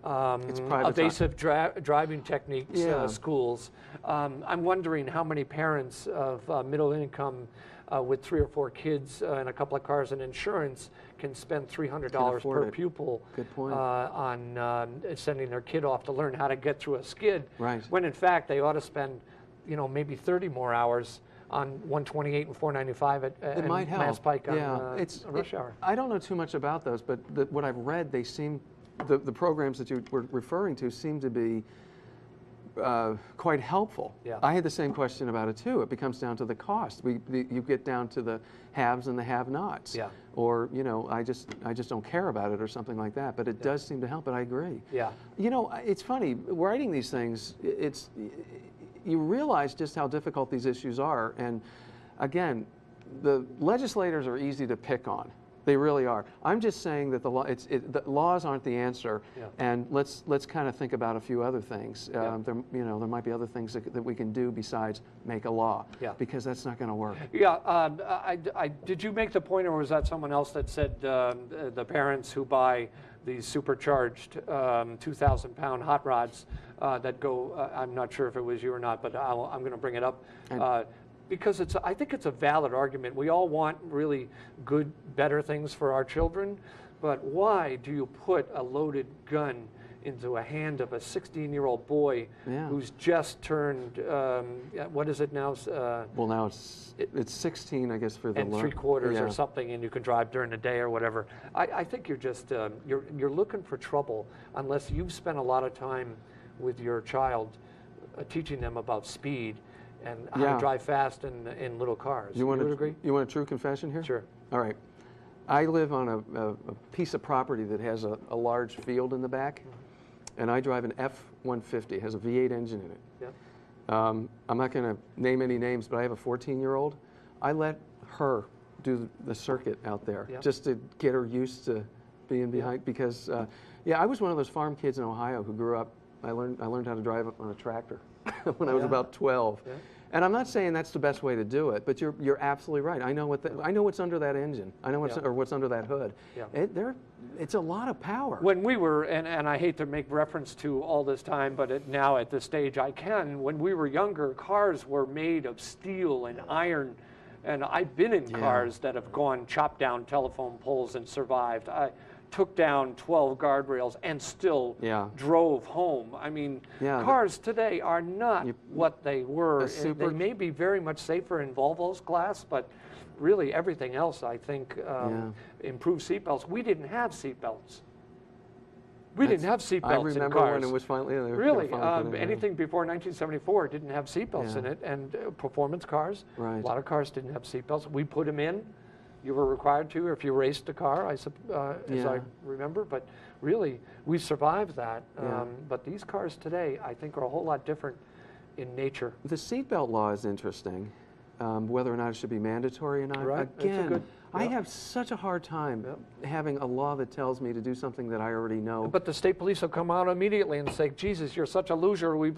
A: evasive driving techniques schools. I'm wondering how many parents of middle income with 3 or 4 kids and a couple of cars and insurance can spend $300 per pupil on sending their kid off to learn how to get through a skid, when in fact they ought to spend, maybe 30 more hours on 128 and 495 at Mass Pike on rush hour.
D: I don't know too much about those, but what I've read, they seem, the programs that you were referring to seem to be quite helpful.
A: Yeah.
D: I had the same question about it too. It becomes down to the cost. You get down to the haves and the have-nots.
A: Yeah.
D: Or I just don't care about it or something like that. But it does seem to help. But I agree.
A: Yeah.
D: It's funny writing these things. You realize just how difficult these issues are. And again, the legislators are easy to pick on. They really are. I'm just saying that the laws aren't the answer, and let's kind of think about a few other things. There might be other things that we can do besides make a law, because that's not going to work.
A: Yeah. Did you make the point, or was that someone else that said the parents who buy these supercharged 2,000-pound hot rods that go? I'm not sure if it was you or not, but I'm going to bring it up. Because I think it's a valid argument. We all want really good, better things for our children, but why do you put a loaded gun into a hand of a 16-year-old boy who's just turned, what is it now?
D: Well, now it's 16, I guess, for the
A: and 3/4 or something, and you can drive during the day or whatever. I think you're just you're looking for trouble unless you've spent a lot of time with your child teaching them about speed and how to drive fast in little cars. You would agree?
D: You want a true confession here?
A: Sure.
D: All right. I live on a piece of property that has a large field in the back, and I drive an F-150. It has a V8 engine in it.
A: Yeah.
D: I'm not going to name any names, but I have a 14-year-old. I let her do the circuit out there just to get her used to being behind, because I was one of those farm kids in Ohio who grew up. I learned how to drive on a tractor when I was about 12. Yeah. And I'm not saying that's the best way to do it, but you're absolutely right. I know what's under that engine. I know what's under that hood. Yeah. It's a lot of power.
A: When we were, and I hate to make reference to all this time, but now at this stage I can. When we were younger, cars were made of steel and iron, and I've been in cars that have chopped down telephone poles and survived. I took down 12 guardrails and still drove home. I mean, cars today are not what they were. They may be very much safer in Volvo's class, but really everything else, I think, improved seatbelts. We didn't have seatbelts. We didn't have seatbelts in cars.
D: I remember when it was finally...
A: Really, anything before 1974 didn't have seatbelts in it, and performance cars, a lot of cars didn't have seatbelts. We put them in. You were required to if you raced a car, as I remember. But really, we survived that. But these cars today, I think, are a whole lot different in nature.
D: The seatbelt law is interesting, whether or not it should be mandatory or not.
A: Right.
D: Again, I have such a hard time having a law that tells me to do something that I already know.
A: But the state police will come out immediately and say, Jesus, you're such a loser. We've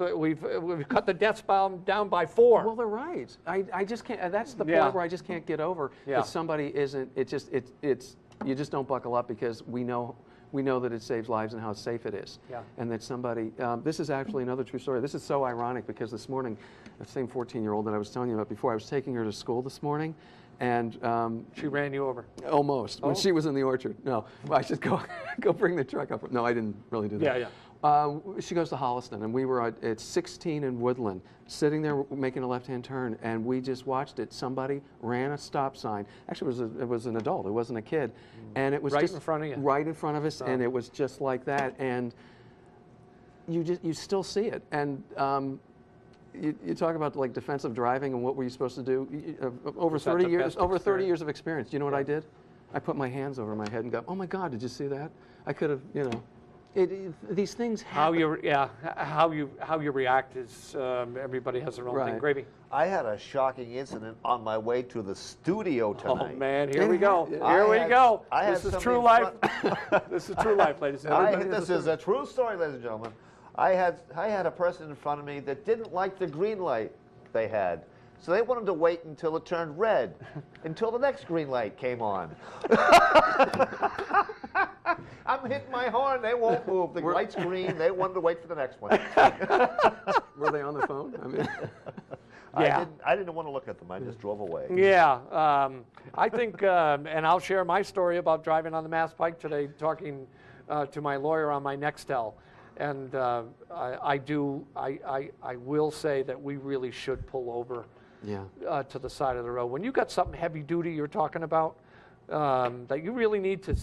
A: cut the death down by 4.
D: Well, they're right. I just can't. That's the point where I just can't get over that somebody isn't. You just don't buckle up, because we know that it saves lives and how safe it is. Yeah. And that somebody. This is actually another true story. This is so ironic, because this morning, the same 14-year-old that I was telling you about before, I was taking her to school this morning. And
A: she ran you over?
D: Almost. When she was in the orchard. No, I should go bring the truck up. No, I didn't really do that. She goes to Holliston, and we were at 16 in Woodland, sitting there making a left-hand turn, and we just watched it. Somebody ran a stop sign. Actually, it was an adult. It wasn't a kid. And it was
A: right
D: just
A: in front of you.
D: Right in front of us, and it was just like that. And you still see it. And you talk about like defensive driving and what were you supposed to do? Over 30 years, of experience. You know what I did? I put my hands over my head and go, "Oh my God, did you see that? I could have, you know." These things happen.
A: How you react is everybody has their own thing. Gravy.
B: I had a shocking incident on my way to the studio tonight.
A: Oh man, here we go. Here we go. This is true life. This is true life, ladies and gentlemen.
B: This is a true story, ladies and gentlemen. I had a person in front of me that didn't like the green light they had. So they wanted to wait until it turned red, until the next green light came on. I'm hitting my horn, they won't move. The light's green, they wanted to wait for the next one.
D: Were they on the phone? I mean,
B: I didn't want to look at them, I just drove away.
A: Yeah, I think, and I'll share my story about driving on the Mass Pike today, talking to my lawyer on my Nextel. And I will say that we really should pull over to the side of the road. When you got something heavy duty you're talking about, that you really need to,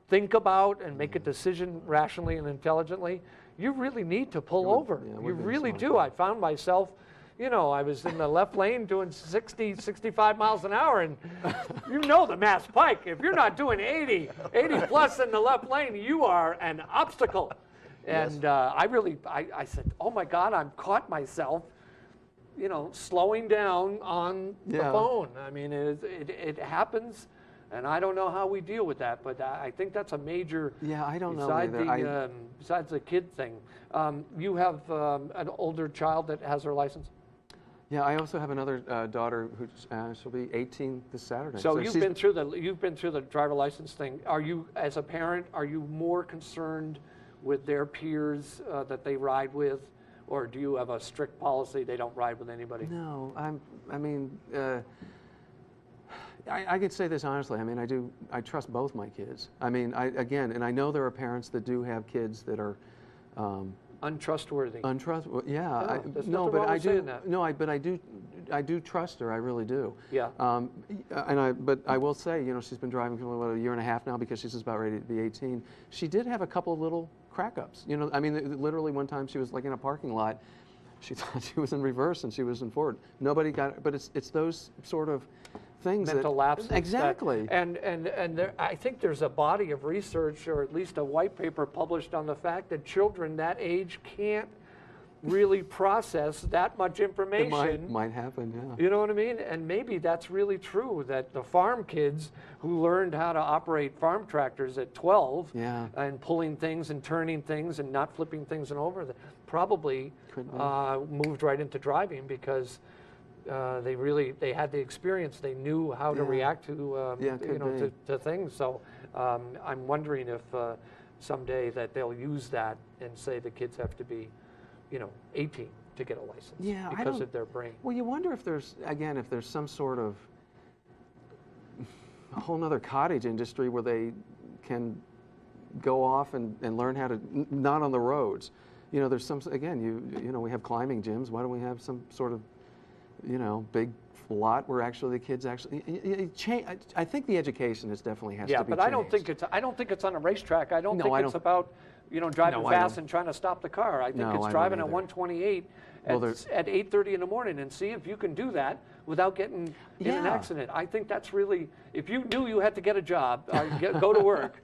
A: think about and make a decision rationally and intelligently, you really need to pull over. You really do. I found myself, I was in the left lane doing 60, 65 miles an hour, and the Mass Pike, if you're not doing 80 plus in the left lane, you are an obstacle. And I said, oh my God, I've caught myself, slowing down on the phone. I mean, it happens. And I don't know how we deal with that, but I think that's a major.
D: Yeah, I don't know either.
A: Besides the kid thing, you have an older child that has her license.
D: Yeah, I also have another daughter who she'll be 18 this Saturday.
A: So you've been through the driver license thing. Are you, as a parent, more concerned with their peers that they ride with, or do you have a strict policy they don't ride with anybody?
D: No, I could say this honestly. I mean, I trust both my kids. I mean, and I know there are parents that do have kids that are
A: untrustworthy.
D: Untrustworthy. Yeah.
A: But
D: I do trust her. I really do.
A: Yeah.
D: But I will say, she's been driving for a year and a half now because she's about ready to be 18. She did have a couple of little crack-ups. I mean, literally one time she was like in a parking lot. She thought she was in reverse and she was in forward. Nobody got it. But it's those sort of things.
A: Mental lapses.
D: Exactly.
A: And I think there's a body of research, or at least a white paper published on the fact that children that age can't really process that much information.
D: It might happen, yeah.
A: You know what I mean? And maybe that's really true, that the farm kids who learned how to operate farm tractors at 12 and pulling things and turning things and not flipping things over, probably moved right into driving because they had the experience. They knew how to react to to things. So I'm wondering if someday that they'll use that and say the kids have to be 18 to get a license because of their brain.
D: Well, you wonder if there's some sort of a whole nother cottage industry where they can go off and learn how to, not on the roads. There's some, again, we have climbing gyms. Why don't we have some sort of, big lot where actually the kids actually, I think the education has definitely has to be changed.
A: Yeah, but I don't think it's on a racetrack. I don't think it's about driving fast and trying to stop the car. I think it's driving at 128 at 8:30 in the morning, and see if you can do that without getting in an accident. I think that's really, if you knew you had to get a job, go to work,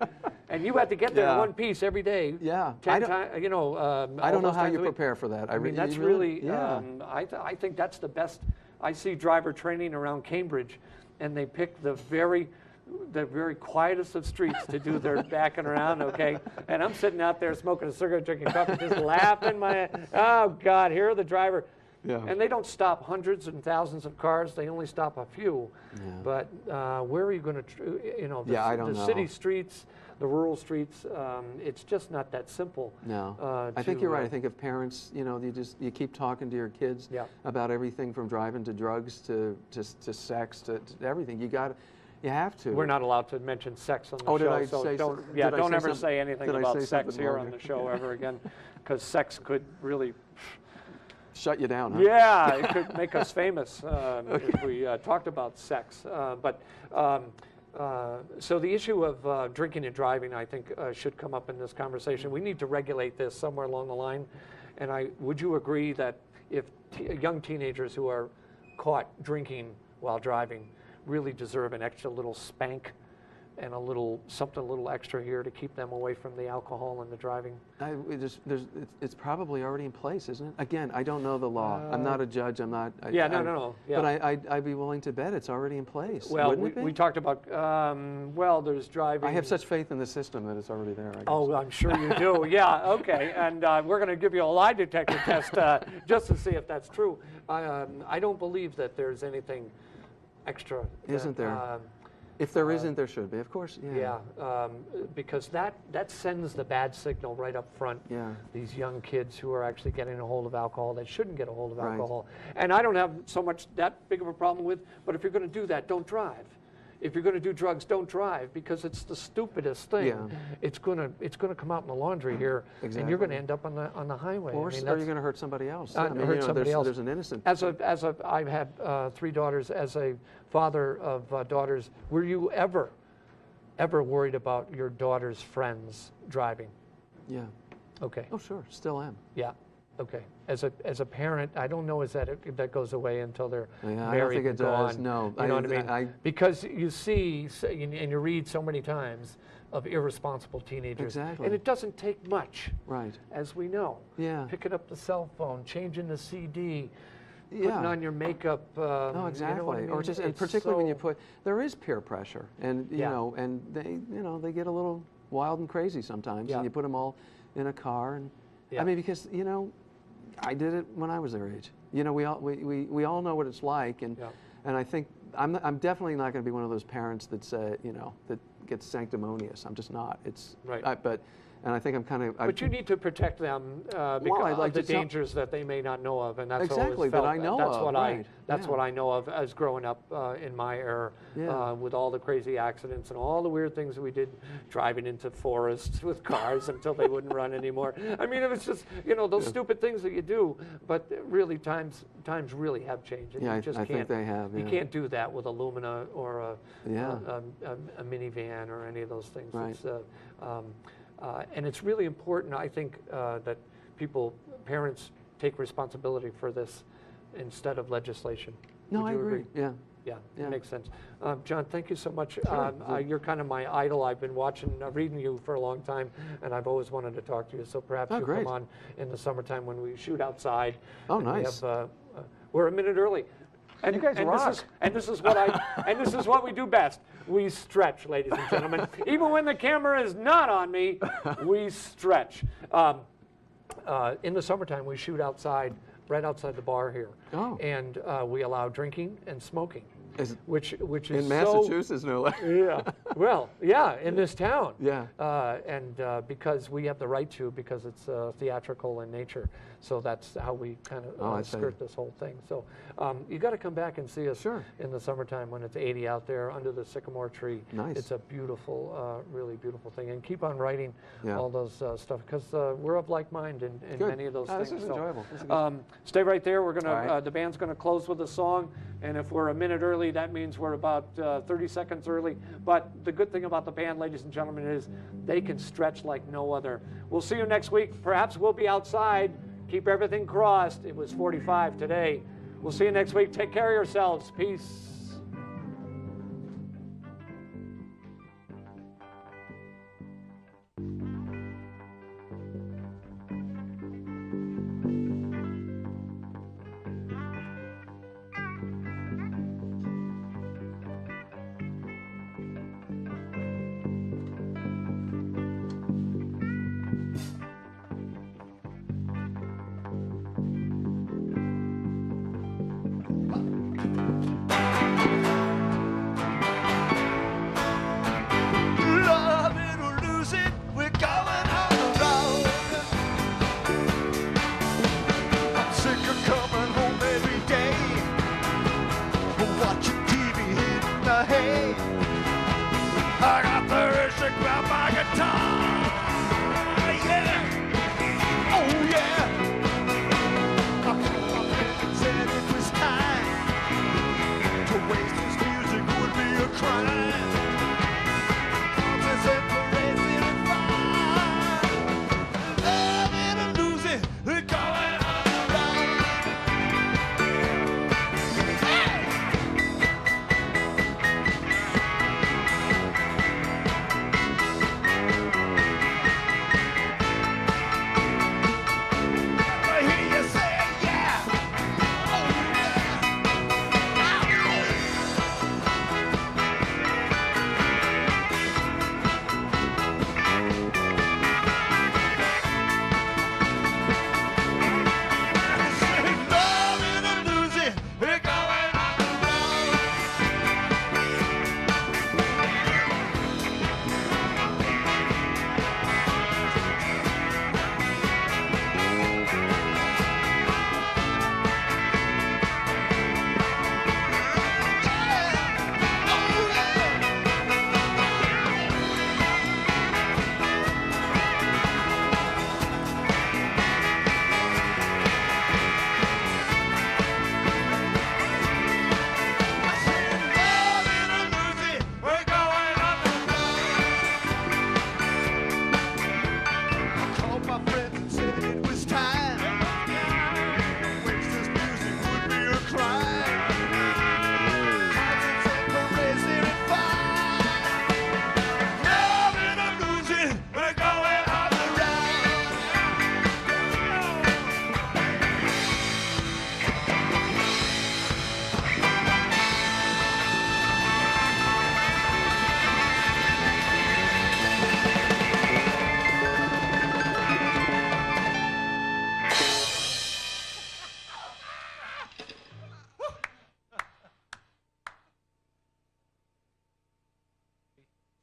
A: and you had to get there in one piece every day.
D: Yeah,
A: 10 times,
D: I don't know how you prepare for that.
A: I mean, that's really. I think that's the best. I see driver training around Cambridge, and they pick the very quietest of streets to do their backing around, okay? And I'm sitting out there smoking a cigarette, drinking coffee, just laughing oh God, here are the driver. Yeah. And they don't stop hundreds and thousands of cars, they only stop a few. Yeah. But where are you going to, the city streets, the rural streets, it's just not that simple.
D: No, I think you're right. I think if parents, you keep talking to your kids about everything from driving to drugs to sex to everything. You have to.
A: We're not allowed to mention sex on the show, don't ever say anything about sex here on the show ever again, because sex could really
D: shut you down. Huh?
A: Yeah, it could make us famous if we talked about sex. But So the issue of drinking and driving, I think, should come up in this conversation. We need to regulate this somewhere along the line. And would you agree that if young teenagers who are caught drinking while driving really deserve an extra little spank and something a little extra here to keep them away from the alcohol and the driving?
D: It's probably already in place, isn't it? Again, I don't know the law. I'm not a judge. I'm not.
A: No. Yeah.
D: But I'd be willing to bet it's already in place.
A: Well,
D: wouldn't it be?
A: we talked about, there's driving.
D: I have such faith in the system that it's already there, I guess.
A: Oh, I'm sure you do. Yeah, okay. And we're going to give you a lie detector test just to see if that's true. I don't believe that there's anything extra.
D: Isn't there? If there isn't, there should be, of course.
A: Yeah, because that sends the bad signal right up front.
D: Yeah.
A: These young kids who are actually getting a hold of alcohol that shouldn't get a hold of
D: Right.
A: alcohol. And I don't have so much that big of a problem with, but if you're going to do that, don't drive. If you're going to do drugs, don't drive, because it's the stupidest thing.
D: Yeah.
A: It's going to come out in the laundry here, and you're going to end up on the highway.
D: Or
A: I mean,
D: are you going to hurt somebody else?
A: hurt somebody else.
D: There's an innocent.
A: I've had 3 daughters. As a father of daughters, were you ever worried about your daughter's friends driving?
D: Yeah.
A: Okay.
D: Oh, sure. Still am.
A: Yeah. Okay. As a parent, I don't know if that goes away until they're
D: Yeah,
A: married
D: I don't think it
A: and
D: does.
A: gone.
D: No.
A: You know what I mean? Because you see and you read so many times of irresponsible teenagers.
D: Exactly.
A: And it doesn't take much,
D: Right.
A: as we know.
D: Yeah.
A: Picking up the cell phone, changing the CD, putting
D: Yeah.
A: on your makeup.
D: No, exactly.
A: You know what I mean?
D: Or just, and
A: It's
D: particularly when you
A: so-
D: put, there is peer pressure, and
A: Yeah.
D: and they get a little wild and crazy sometimes,
A: Yeah.
D: and you put them all in a car, and
A: Yeah.
D: I mean, because I did it when I was their age. We all know what it's like, and
A: Yeah.
D: and I think I'm definitely not going to be one of those parents that say that gets sanctimonious. I'm just not. It's
A: Right.
D: And I think I'm kind of.
A: But you need to protect them because
D: I'd like
A: of the
D: to tell-
A: dangers that they may not know of, and that's
D: Exactly,
A: always
D: that
A: felt.
D: I know
A: that's
D: of,
A: what
D: right,
A: That's
D: yeah.
A: what I know of as growing up in my era,
D: Yeah.
A: with all the crazy accidents and all the weird things that we did, driving into forests with cars until they wouldn't run anymore. I mean, it was just those stupid things that you do. But really, times really have changed. And
D: Yeah,
A: you just
D: I
A: can't,
D: think they have.
A: You
D: Yeah.
A: can't do that with a Lumina or
D: Yeah.
A: a minivan or any of those things.
D: Right.
A: It's, and it's really important, I think, that parents take responsibility for this instead of legislation.
D: No,
A: Would
D: I
A: you
D: agree. Yeah.
A: Yeah,
D: Yeah.
A: it makes sense. John, thank you so much.
D: Sure.
A: You're kind of my idol. I've been reading you for a long time, and I've always wanted to talk to you. So perhaps you'll
D: great.
A: come on in the summertime when we shoot outside.
D: Oh,
A: and we
D: nice.
A: we're a minute early. And,
D: You guys rock.
A: This is what we do best. We stretch, ladies and gentlemen. Even when the camera is not on me, we stretch. In the summertime, we shoot outside, right outside the bar here.
D: Oh.
A: And we allow drinking and smoking,
D: Is-
A: which is
D: In
A: so-
D: Massachusetts, no less.
A: yeah. Well, yeah, in this town.
D: Yeah.
A: And because we have the right to, because it's theatrical in nature. So that's how we kind
D: Oh,
A: of
D: I see.
A: skirt this whole thing. So you got to come back and see us
D: Sure.
A: in the summertime when it's 80 out there under the sycamore tree.
D: Nice.
A: It's a beautiful, really beautiful thing. And keep on writing
D: Yeah.
A: all those stuff, because we're of like mind in
D: Good.
A: many of those
D: This
A: things.
D: is
A: So,
D: enjoyable. This is good.
A: stay right there. We're gonna
D: All right.
A: the band's gonna close with a song, and if we're a minute early, that means we're about 30 seconds early. But the good thing about the band, ladies and gentlemen, is they can stretch like no other. We'll see you next week. Perhaps we'll be outside. Keep everything crossed. It was 45 today. We'll see you next week. Take care of yourselves. Peace.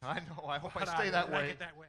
E: I know. I hope I
F: But
E: stay that
F: like
E: way.
F: it that way.